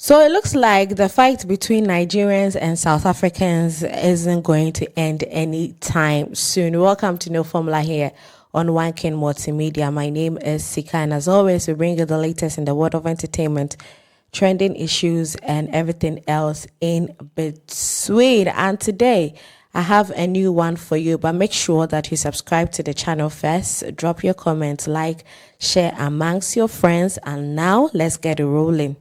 So it looks like the fight between Nigerians and South Africans isn't going to end anytime soon. Welcome to No Formula here on Onekingmultimedia. My name is SIKA, and as always, we bring you the latest in the world of entertainment, trending issues, and everything else in between. And today, I have a new one for you, but make sure that you subscribe to the channel first. Drop your comments, like, share amongst your friends, and now let's get it rolling.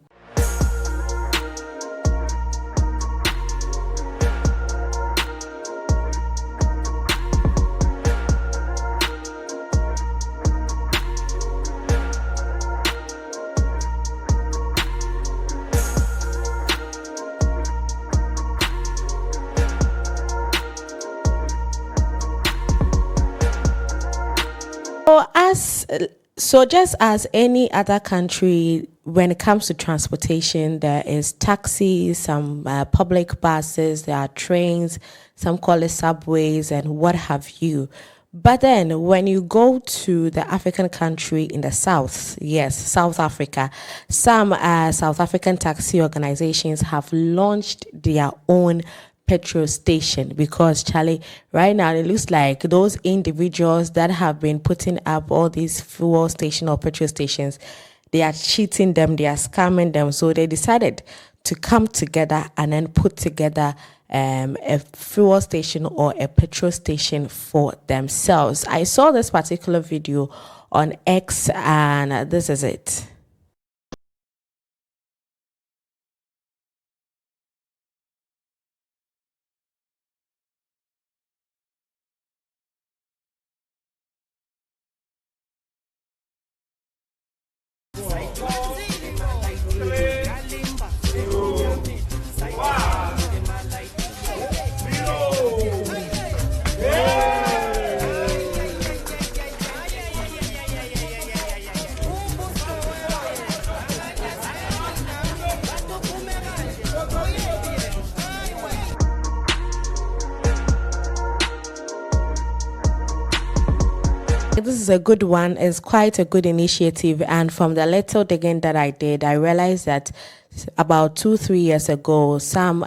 Just as any other country, when it comes to transportation, there is taxis, some public buses, there are trains, some call it subways, and what have you. But then when you go to the African country in the south, yes, South Africa, some South African taxi organizations have launched their own petrol station, because Charlie, right now it looks like those individuals that have been putting up all these fuel station or petrol stations, they are cheating them, they are scamming them. So they decided to come together and then put together a fuel station or a petrol station for themselves. I saw this particular video on X, and this is it. This is a good one. It's quite a good initiative, and from the little digging that I did, I realized that about 2-3 years ago, some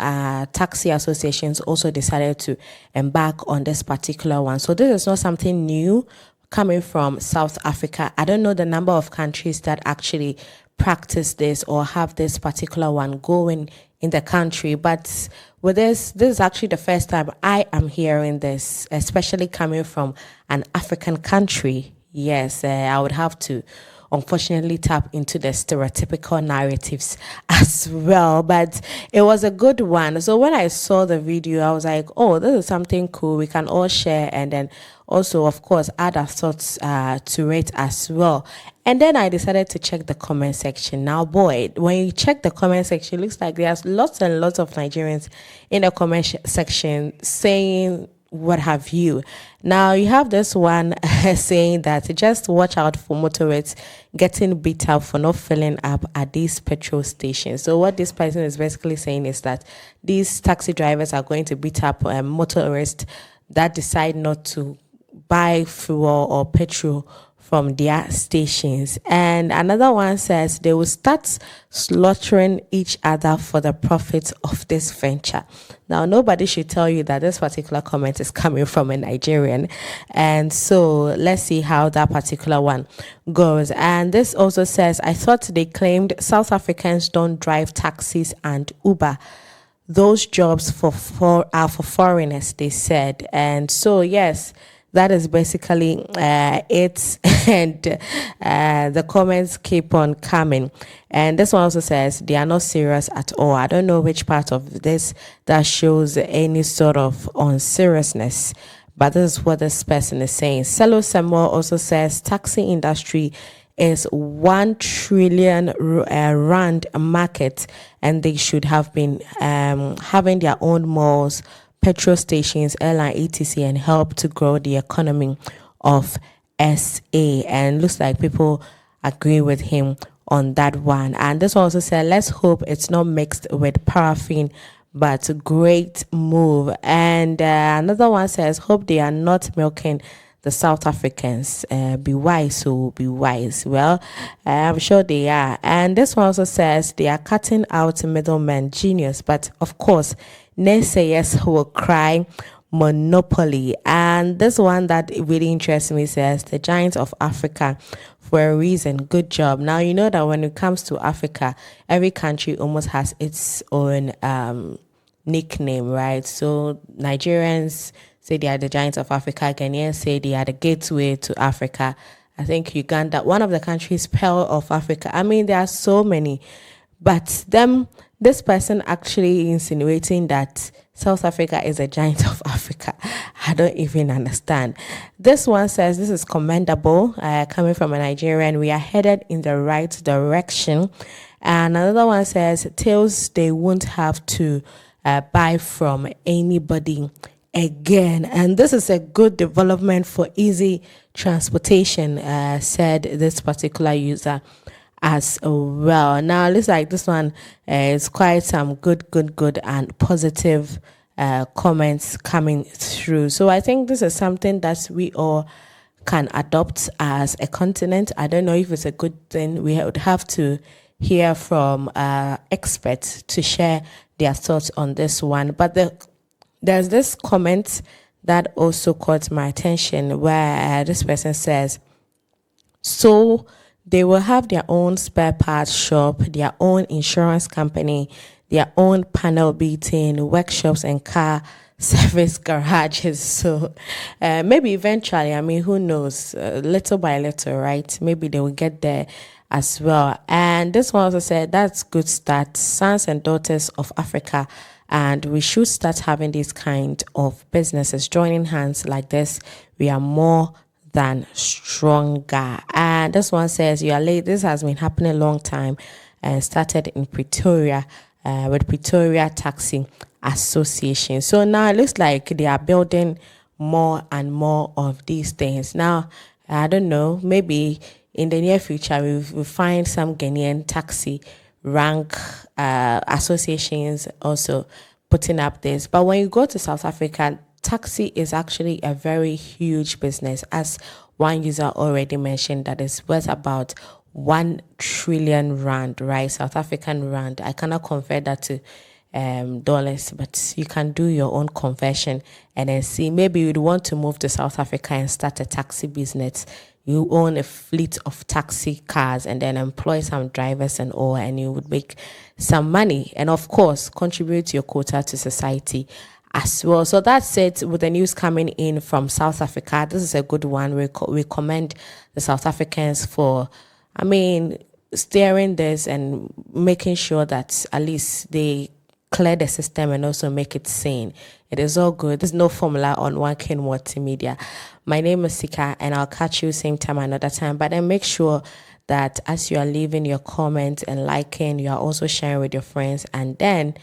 taxi associations also decided to embark on this particular one. So this is not something new coming from South Africa. I don't know the number of countries that actually practice this or have this particular one going in the country, but with this is actually the first time I am hearing this, especially coming from an African country. Yes, I would have to unfortunately tap into the stereotypical narratives as well, but it was a good one. So when I saw the video, I was like, oh, this is something cool, we can all share, and then also, of course, add our thoughts to it as well. And then I decided to check the comment section. Now, boy, when you check the comment section, it looks like there's lots and lots of Nigerians in the comment section saying what have you. Now, you have this one saying that just watch out for motorists getting beat up for not filling up at these petrol stations. So what this person is basically saying is that these taxi drivers are going to beat up motorists that decide not to buy fuel or petrol from their stations. And another one says they will start slaughtering each other for the profits of this venture. Now, nobody should tell you that this particular comment is coming from a Nigerian. And so let's see how that particular one goes. And this also says, I thought they claimed South Africans don't drive taxis and Uber. Those jobs are for foreigners, they said. And so, yes, that is basically it. And the comments keep on coming. And this one also says they are not serious at all. I don't know which part of this that shows any sort of unseriousness, but this is what this person is saying. Selo Samuel also says taxi industry is 1 trillion rand market, and they should have been having their own malls, petrol stations, airline, etc., and help to grow the economy of SA. And looks like people agree with him on that one. And this one also said, let's hope it's not mixed with paraffin, but great move. And another one says, hope they are not milking the the South Africans. Be wise, so be wise. Well, I'm sure they are. And this one also says they are cutting out middlemen. Genius. But of course, naysayers will cry monopoly. And this one that really interests me says the giants of Africa for a reason. Good job. Now, you know that when it comes to Africa, every country almost has its own nickname, right? So Nigerians say they are the giants of Africa. Ghanaians say they are the gateway to Africa. I think Uganda, one of the countries, Pearl of Africa. I mean, there are so many. But this person actually insinuating that South Africa is a giant of Africa. I don't even understand. This one says this is commendable. Coming from a Nigerian, we are headed in the right direction. And another one says tails they won't have to buy from anybody again. And this is a good development for easy transportation, said this particular user as well. Now, it looks like this one is quite some good and positive comments coming through. So I think this is something that we all can adopt as a continent. I don't know if it's a good thing. We would have to hear from experts to share their thoughts on this one. But there's this comment that also caught my attention where this person says, so they will have their own spare parts shop, their own insurance company, their own panel beating, workshops and car service garages. So maybe eventually, I mean, who knows, little by little, right? Maybe they will get there as well. And this one also said, that's good start, sons and daughters of Africa. And we should start having these kind of businesses, joining hands like this. We are more than stronger. And this one says, you are late. This has been happening a long time and started in Pretoria with Pretoria Taxi Association. So now it looks like they are building more and more of these things. Now, I don't know, maybe in the near future, we'll find some Ghanaian taxi rank associations also putting up this. But when you go to South Africa, taxi is actually a very huge business, as one user already mentioned, that is worth about 1 trillion rand, right? South African rand. I cannot convert that to dollars, but you can do your own conversion and then see. Maybe you'd want to move to South Africa and start a taxi business. You own a fleet of taxi cars and then employ some drivers and all, and you would make some money and of course contribute your quota to society as well. So that's it with the news coming in from South Africa. This is a good one. We commend the South Africans for, I mean, steering this and making sure that at least they clear the system and also make it sane. It is all good. There's no formula on Onekingmultimedia. My name is SIKA, and I'll catch you same time another time. But then make sure that as you are leaving your comments and liking, you are also sharing with your friends and then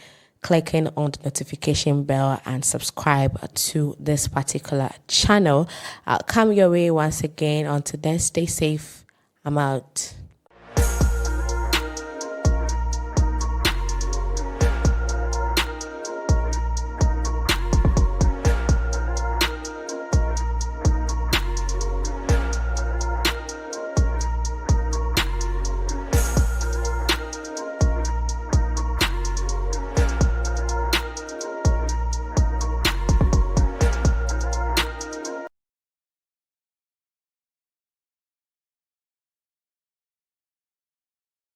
clicking on the notification bell and subscribe to this particular channel. I'll come your way once again. Until then, stay safe. I'm out.